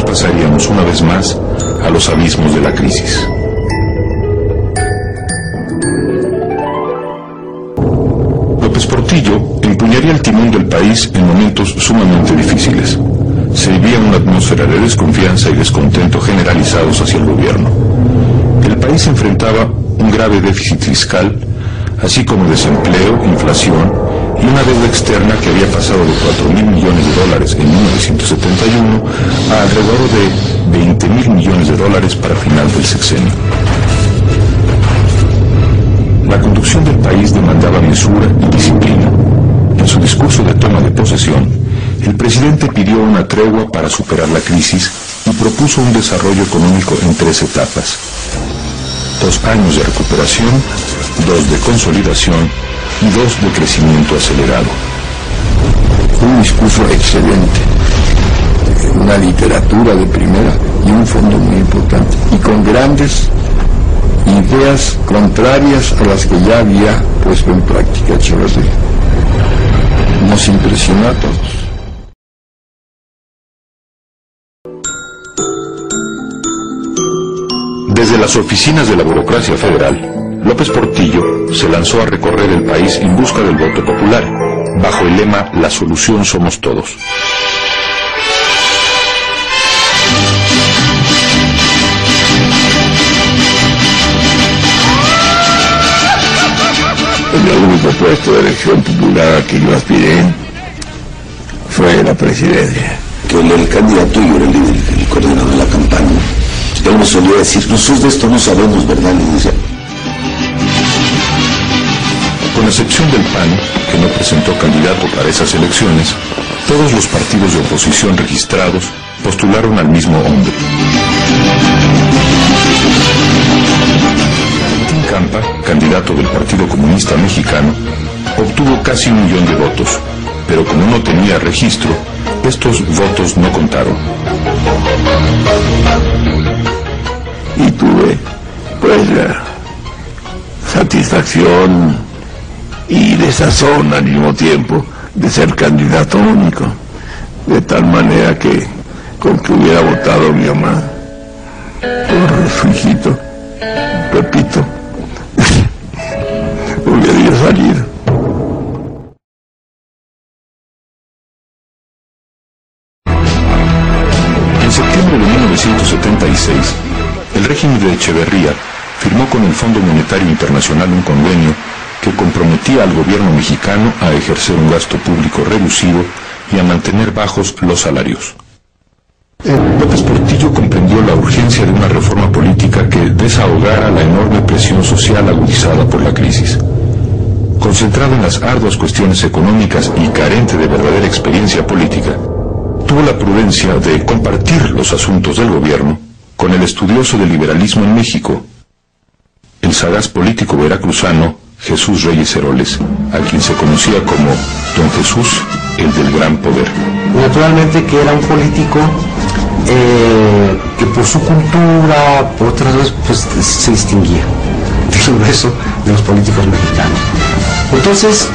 pasaríamos una vez más a los abismos de la crisis. López Portillo empuñaría el timón del país en momentos sumamente difíciles. Se vivía una atmósfera de desconfianza y descontento generalizados hacia el gobierno. El país enfrentaba un grave déficit fiscal, así como desempleo, inflación y una deuda externa que había pasado de $4.000 millones en 1971 a alrededor de $20.000 millones para final del sexenio. La conducción del país demandaba mesura y disciplina. En su discurso de toma de posesión, el presidente pidió una tregua para superar la crisis y propuso un desarrollo económico en 3 etapas: 2 años de recuperación, 2 de consolidación y 2 de crecimiento acelerado. Un discurso excelente, una literatura de primera y un fondo muy importante, y con grandes ideas contrarias a las que ya había puesto en práctica Echeverría. Nos impresionó a todos. Desde las oficinas de la burocracia federal, López Portillo se lanzó a recorrer el país en busca del voto popular, bajo el lema "La solución somos todos". El único puesto de elección popular al que yo aspiré fue la presidencia. Que él era el candidato y yo era el coordinador de la campaña. Él me solía decir: nosotros de esto no sabemos, ¿verdad? Le decía. Con excepción del PAN, que no presentó candidato para esas elecciones, todos los partidos de oposición registrados postularon al mismo hombre. Valentín Campa, candidato del Partido Comunista Mexicano, obtuvo casi 1 millón de votos, pero como no tenía registro, estos votos no contaron. Y tuve, pues, la satisfacción y desazón al mismo tiempo de ser candidato único, de tal manera que con que hubiera votado mi mamá por su hijito Pepito hubiera ido a salir. En septiembre de 1976, el régimen de Echeverría firmó con el Fondo Monetario Internacional un convenio que comprometía al gobierno mexicano a ejercer un gasto público reducido y a mantener bajos los salarios. López Portillo comprendió la urgencia de una reforma política que desahogara la enorme presión social agudizada por la crisis. Concentrado en las arduas cuestiones económicas y carente de verdadera experiencia política, tuvo la prudencia de compartir los asuntos del gobierno con el estudioso del liberalismo en México, el sagaz político veracruzano Jesús Reyes Heroles, a quien se conocía como Don Jesús, el del gran poder. Naturalmente que era un político que por su cultura, por otras cosas, pues se distinguía del grueso de los políticos mexicanos. Entonces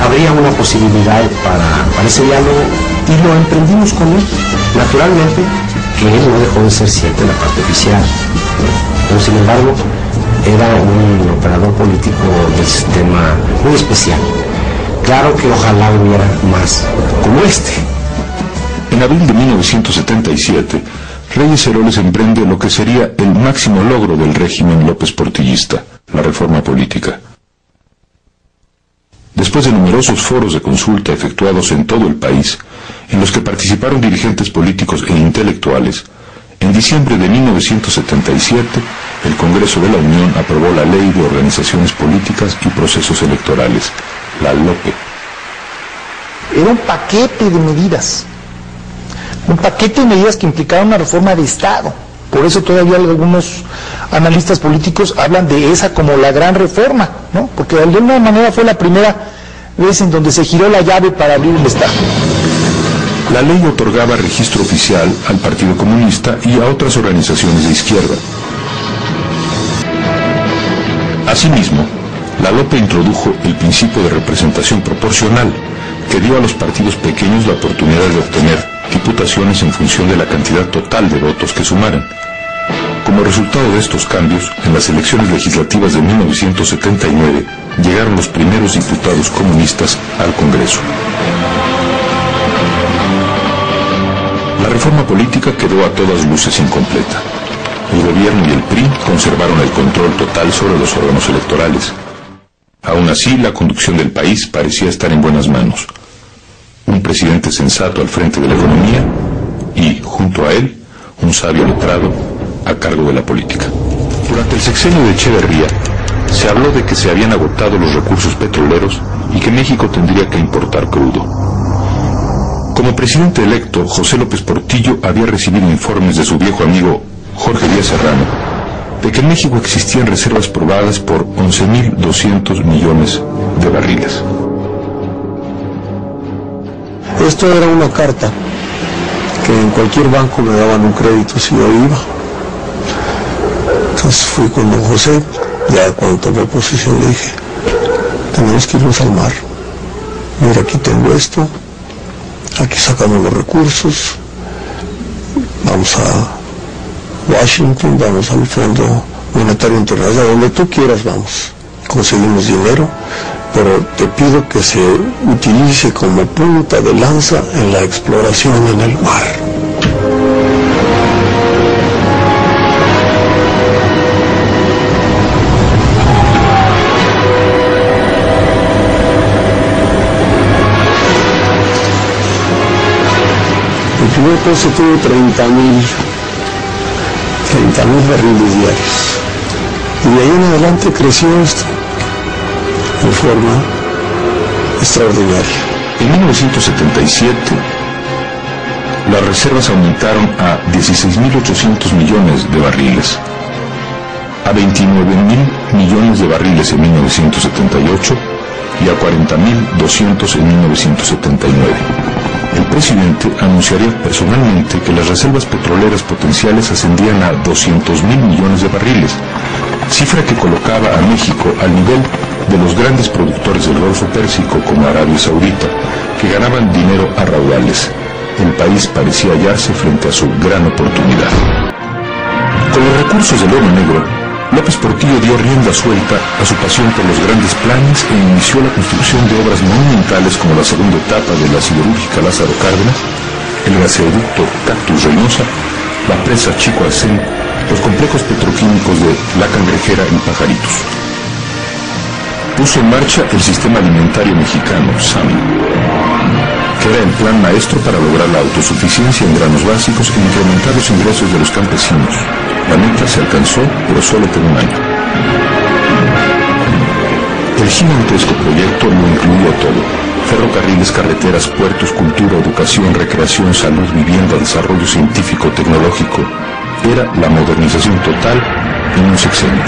habría una posibilidad para ese diálogo y lo emprendimos con él. Naturalmente que él no dejó de ser siempre la parte oficial, pero sin embargo era un operador político del sistema muy especial. Claro que ojalá hubiera más como este. En abril de 1977, Reyes Heroles emprende lo que sería el máximo logro del régimen López Portillista, la reforma política. Después de numerosos foros de consulta efectuados en todo el país, en los que participaron dirigentes políticos e intelectuales, en diciembre de 1977, el Congreso de la Unión aprobó la Ley de Organizaciones Políticas y Procesos Electorales, la LOPE. Era un paquete de medidas, que implicaban una reforma de Estado. Por eso todavía algunos analistas políticos hablan de esa como la gran reforma, ¿no? Porque de alguna manera fue la primera vez en donde se giró la llave para abrir el Estado. La ley otorgaba registro oficial al Partido Comunista y a otras organizaciones de izquierda. Asimismo, la LOPE introdujo el principio de representación proporcional, que dio a los partidos pequeños la oportunidad de obtener diputaciones en función de la cantidad total de votos que sumaran. Como resultado de estos cambios, en las elecciones legislativas de 1979 llegaron los primeros diputados comunistas al Congreso. La reforma política quedó a todas luces incompleta. El gobierno y el PRI conservaron el control total sobre los órganos electorales. Aún así, la conducción del país parecía estar en buenas manos. Un presidente sensato al frente de la economía y, junto a él, un sabio letrado a cargo de la política. Durante el sexenio de Echeverría, se habló de que se habían agotado los recursos petroleros y que México tendría que importar crudo. Como presidente electo, José López Portillo había recibido informes de su viejo amigo Jorge Díaz Serrano de que en México existían reservas probadas por 11.200 millones de barriles. Esto era una carta que en cualquier banco me daban un crédito si yo iba. Entonces fui con don José, ya cuando tomé posesión le dije, tenemos que irnos al mar. Mira, aquí tengo esto, aquí sacamos los recursos, vamos a Washington, vamos al Fondo Monetario Internacional, donde tú quieras vamos, conseguimos dinero, pero te pido que se utilice como punta de lanza en la exploración en el mar. El primer pozo tuvo 30.000 barriles diarios. Y de ahí en adelante creció esto de forma extraordinaria. En 1977, las reservas aumentaron a 16.800 millones de barriles, a 29.000 millones de barriles en 1978 y a 40.200 en 1979. El presidente anunciaría personalmente que las reservas petroleras potenciales ascendían a 200.000 millones de barriles, cifra que colocaba a México al nivel de los grandes productores del Golfo Pérsico como Arabia Saudita, que ganaban dinero a raudales. El país parecía hallarse frente a su gran oportunidad. Con los recursos del oro negro, López Portillo dio rienda suelta a su pasión por los grandes planes e inició la construcción de obras monumentales como la segunda etapa de la siderúrgica Lázaro Cárdenas, el gasoducto Cactus Reynosa, la presa Chico Arcén, los complejos petroquímicos de La Cangrejera y Pajaritos. Puso en marcha el sistema alimentario mexicano, SAM, que era el plan maestro para lograr la autosuficiencia en granos básicos e incrementar los ingresos de los campesinos. La meta se alcanzó, pero solo por un año. El gigantesco proyecto lo incluía todo: ferrocarriles, carreteras, puertos, cultura, educación, recreación, salud, vivienda, desarrollo científico, tecnológico. Era la modernización total en un sexenio.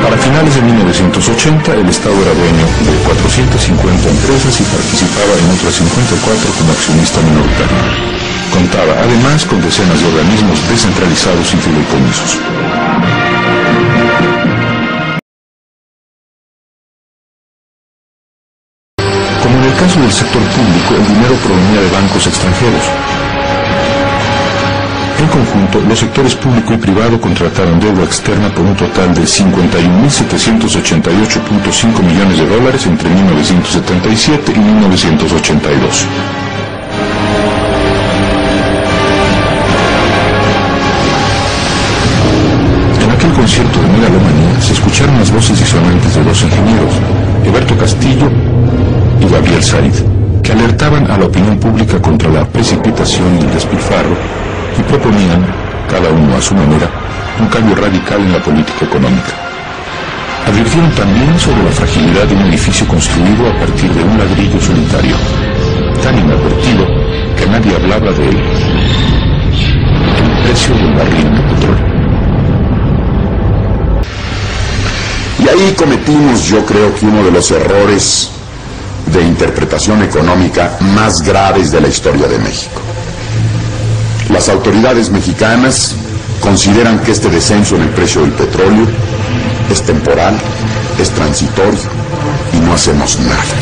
Para finales de 1980, el Estado era dueño de 450 empresas y participaba en otras 54 como accionista minoritario. Contaba además con decenas de organismos descentralizados y fideicomisos. Como en el caso del sector público, el dinero provenía de bancos extranjeros. En conjunto, los sectores público y privado contrataron deuda externa por un total de 51.788.5 millones de dólares entre 1977 y 1982. En aquel concierto de megalomanía se escucharon las voces disonantes de dos ingenieros, Eberto Castillo y Gabriel Said, que alertaban a la opinión pública contra la precipitación y el despilfarro y proponían, cada uno a su manera, un cambio radical en la política económica. Advirtieron también sobre la fragilidad de un edificio construido a partir de un ladrillo solitario, tan inadvertido que nadie hablaba de él: el precio del barril de petróleo. Y ahí cometimos, yo creo que uno de los errores de interpretación económica más graves de la historia de México. Las autoridades mexicanas consideran que este descenso en el precio del petróleo es temporal, es transitorio, y no hacemos nada.